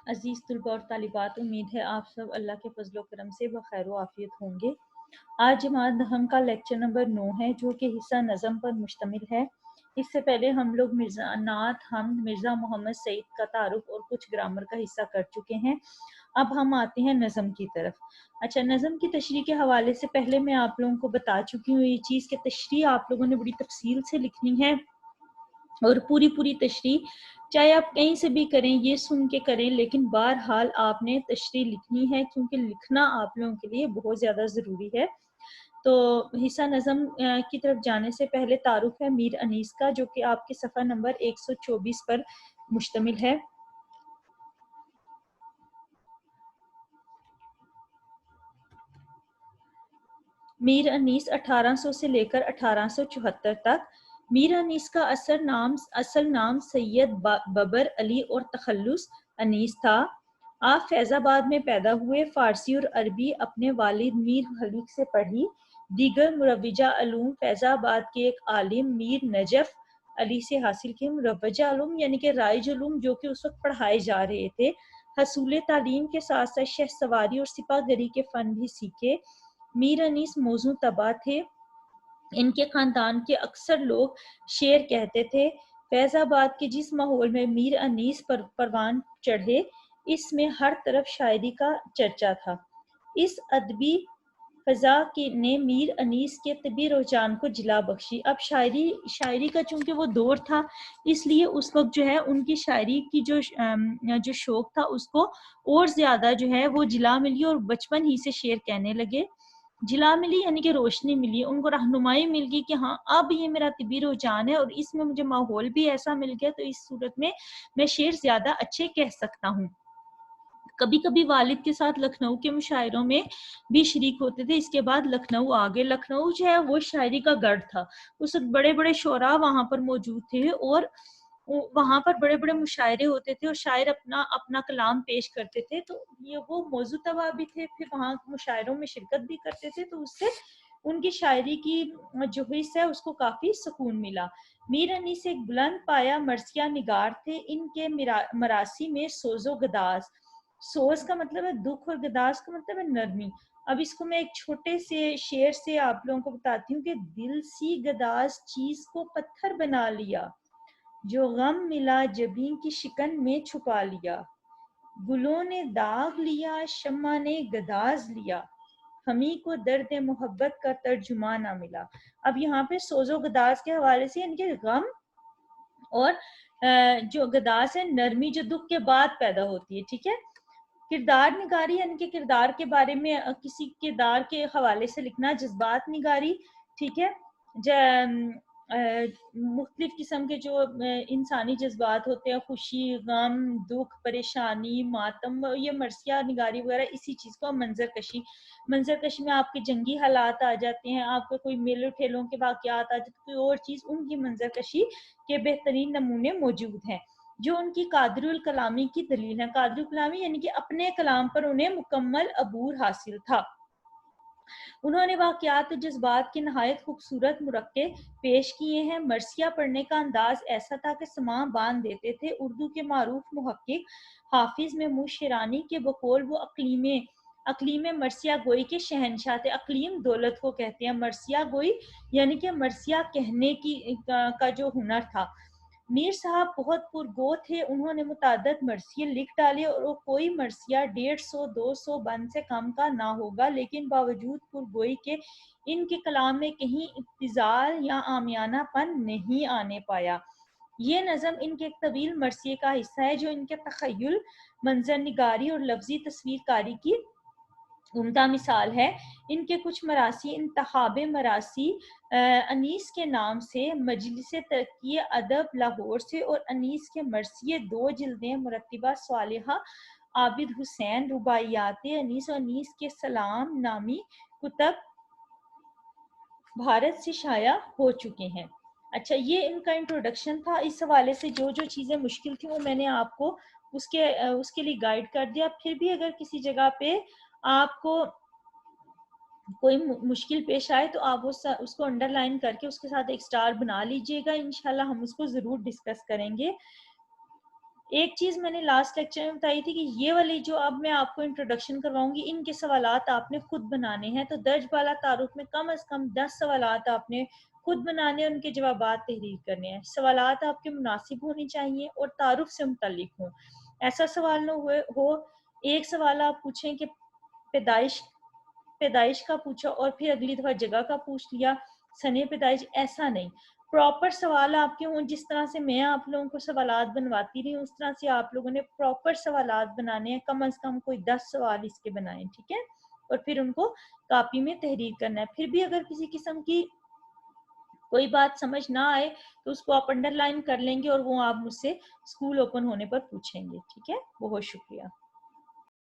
عزیز طلباء اور طالبات، امید ہے آپ سب اللہ کے فضل و کرم سے بخیر و عافیت ہوں گے۔ آج جماعت دہم کا لیکچر نمبر 9 ہے، جو کہ حصہ نظم پر مشتمل ہے۔ اس سے پہلے ہم لوگ مرزا نعت حمد مرزا محمد سعید کا تعارف اور کچھ گرامر کا حصہ کر چکے ہیں۔ اب ہم آتے ہیں نظم کی طرف۔ اچھا، نظم کی تشریح کے حوالے سے پہلے میں آپ لوگوں کو بتا چکی ہوں یہ چیز کہ تشریح آپ لوگوں نے بڑی تفصیل سے لکھنی ہے، اور پوری تشریح چاہے آپ کہیں سے بھی کریں، یہ سن کے کریں، لیکن بہرحال آپ نے تشریح لکھنی ہے، کیونکہ لکھنا آپ لوگوں کے لیے بہت زیادہ ضروری ہے۔ تو حصہ نظم کی طرف جانے سے پہلے تعارف ہے میر انیس کا، جو کہ آپ کے صفحہ نمبر 124 پر مشتمل ہے۔ میر انیس 1800 سے لے کر 1874 تک۔ میر انیس کا اصل نام سید ببر علی اور تخلص انیس تھا۔ آپ فیض آباد میں پیدا ہوئے۔ فارسی اور عربی اپنے والد میر خلیق سے پڑھی۔ دیگر مروجہ علوم فیض آباد کے ایک عالم میر نجف علی سے حاصل کی۔ مروجہ علوم یعنی کہ رائج علوم جو کہ اس وقت پڑھائے جا رہے تھے۔ حصول تعلیم کے ساتھ ساتھ شہ سواری اور سپاہ گری کے فن بھی سیکھے۔ میر انیس موزوں طبع تھے۔ ان کے خاندان کے اکثر لوگ شعر کہتے تھے۔ فیض آباد کے جس ماحول میں میر انیس پروان چڑھے، اس میں ہر طرف شاعری کا چرچا تھا۔ اس ادبی فضا نے میر انیس کے طبی رجحان کو جلا بخشی۔ اب شاعری کا چونکہ وہ دور تھا، اس لیے اس وقت جو ہے ان کی شاعری کی جو شوق تھا اس کو اور زیادہ جو ہے وہ جلا ملی، اور بچپن ہی سے شعر کہنے لگے۔ جلا ملی یعنی کہ روشنی ملی، ان کو رہنمائی مل گئی کہ ہاں اب یہ میرا طبی رجحان ہے، اور اس میں مجھے ماحول بھی ایسا مل گیا، تو اس صورت میں شعر زیادہ اچھے کہہ سکتا ہوں۔ کبھی کبھی والد کے ساتھ لکھنؤ کے مشاعروں میں بھی شریک ہوتے تھے۔ اس کے بعد لکھنؤ آگے۔ لکھنؤ جو ہے وہ شاعری کا گڑھ تھا، اس وقت بڑے بڑے شعراء وہاں پر موجود تھے، اور وہاں پر بڑے بڑے مشاعرے ہوتے تھے، اور شاعر اپنا کلام پیش کرتے تھے، تو یہ وہ موضوع طبع بھی تھے، پھر وہاں مشاعروں میں شرکت بھی کرتے تھے، تو اس سے ان کی شاعری کی جو حصہ ہے اس کو کافی سکون ملا۔ میر انیس ایک بلند پایا مرثیہ نگار تھے۔ ان کے مراثی میں سوز و گداز، سوز کا مطلب ہے دکھ اور گداز کا مطلب ہے نرمی۔ اب اس کو میں ایک چھوٹے سے شعر سے آپ لوگوں کو بتاتی ہوں کہ دل سی گداز چیز کو پتھر بنا لیا، جو غم ملا جبیں کی شکن میں چھپا لیا، گلوں نے داغ لیا شمع نے گداز لیا، ہمیں کو درد محبت کا ترجمہ نہ ملا۔ اب یہاں پہ سوز و گداز کے حوالے سے یعنی کہ غم اور جو گداز ہے نرمی، جو دکھ کے بعد پیدا ہوتی ہے، ٹھیک ہے۔ کردار نگاری یعنی کہ کردار کے بارے میں کسی کردار کے حوالے سے لکھنا، جذبات نگاری، ٹھیک ہے۔ مختلف قسم کے جو انسانی جذبات ہوتے ہیں، خوشی، غم، دکھ، پریشانی، ماتم، یہ مرثیہ نگاری وغیرہ اسی چیز کو منظر کشی میں آپ کے جنگی حالات آ جاتے ہیں، آپ کے کوئی میلوں ٹھیلوں کے واقعات آ جاتے ہیں، کوئی اور چیز، ان کی منظر کشی کے بہترین نمونے موجود ہیں، جو ان کی قادر الکلامی کی دلیل ہے۔ قادر الکلامی یعنی کہ اپنے کلام پر انہیں مکمل عبور حاصل تھا۔ انہوں نے واقعات و جذبات کے نہایت خوبصورت مرقع پیش کیے ہیں۔ مرثیہ پڑھنے کا انداز ایسا تھا کہ سماع باندھ دیتے تھے۔ اردو کے معروف محقق حافظ محمود شیرانی کے بقول وہ اقلیم مرثیہ گوئی کے شہنشاہ تھے۔ اقلیم دولت کو کہتے ہیں، مرثیہ گوئی یعنی کہ مرثیہ کہنے کا جو ہنر تھا۔ میر صاحب بہت پرگو تھے، انہوں نے متعدد مرثیے لکھ ڈالے، اور کوئی مرثیہ 150-200 بند سے کم کا نہ ہوگا، لیکن باوجود پرگوئی کے ان کے کلام میں کہیں ابتذال یا عامیانہ پن نہیں آنے پایا۔ یہ نظم ان کے ایک طویل مرثیے کا حصہ ہے، جو ان کے تخیل، منظر نگاری اور لفظی تصویر کاری کی عمدہ مثال ہے۔ ان کے کچھ مراثی انتخاب مراثی انیس کے نام سے، مجلس ترقی ادب لاہور سے، اور انیس کے مرثیے 2 جلدیں مرتبہ صالحہ عابد حسین، رباعیات انیس و انیس کے سلام نامی کتب بھارت سے شائع ہو چکے ہیں۔ اچھا، یہ ان کا انٹروڈکشن تھا۔ اس حوالے سے جو چیزیں مشکل تھیں وہ میں نے آپ کو اس کے لیے گائیڈ کر دیا۔ پھر بھی اگر کسی جگہ پہ آپ کو کوئی مشکل پیش آئے تو آپ اس کو انڈر لائن کر کے اس کے ساتھ ایک سٹار بنا لیجئے گا، انشاءاللہ ہم اس کو ضرور ڈسکس کریں گے۔ ایک چیز میں نے لاسٹ لیکچر میں بتائی تھی کہ یہ والی جو اب میں آپ کو انٹروڈکشن کرواؤں گی ان کے سوالات آپ نے خود بنانے ہیں. تو درج بالا تعارف میں کم از کم 10 سوالات آپ نے خود بنانے، ان کے جوابات تحریر کرنے ہیں. سوالات آپ کے مناسب ہونے چاہیے اور تعارف سے متعلق ہوں. ایسا سوال نہ ہو ایک سوال آپ پوچھیں کہ پیدائش کا پوچھا اور پھر اگلی دفعہ جگہ کا پوچھ لیا، سنے پیدائش. ایسا نہیں، پراپر سوال آپ کے ہوں. جس طرح سے میں آپ لوگوں کو سوالات بنواتی رہی ہوں اس طرح سے آپ لوگوں نے پراپر سوالات بنانے ہیں. کم از کم کوئی 10 سوال اس کے بنائیں، ٹھیک ہے؟ اور پھر ان کو کاپی میں تحریر کرنا ہے. پھر بھی اگر کسی قسم کی کوئی بات سمجھ نہ آئے تو اس کو آپ انڈر لائن کر لیں گے اور وہ آپ مجھ سے اسکول اوپن ہونے پر پوچھیں گے. ٹھیک ہے؟ بہت شکریہ.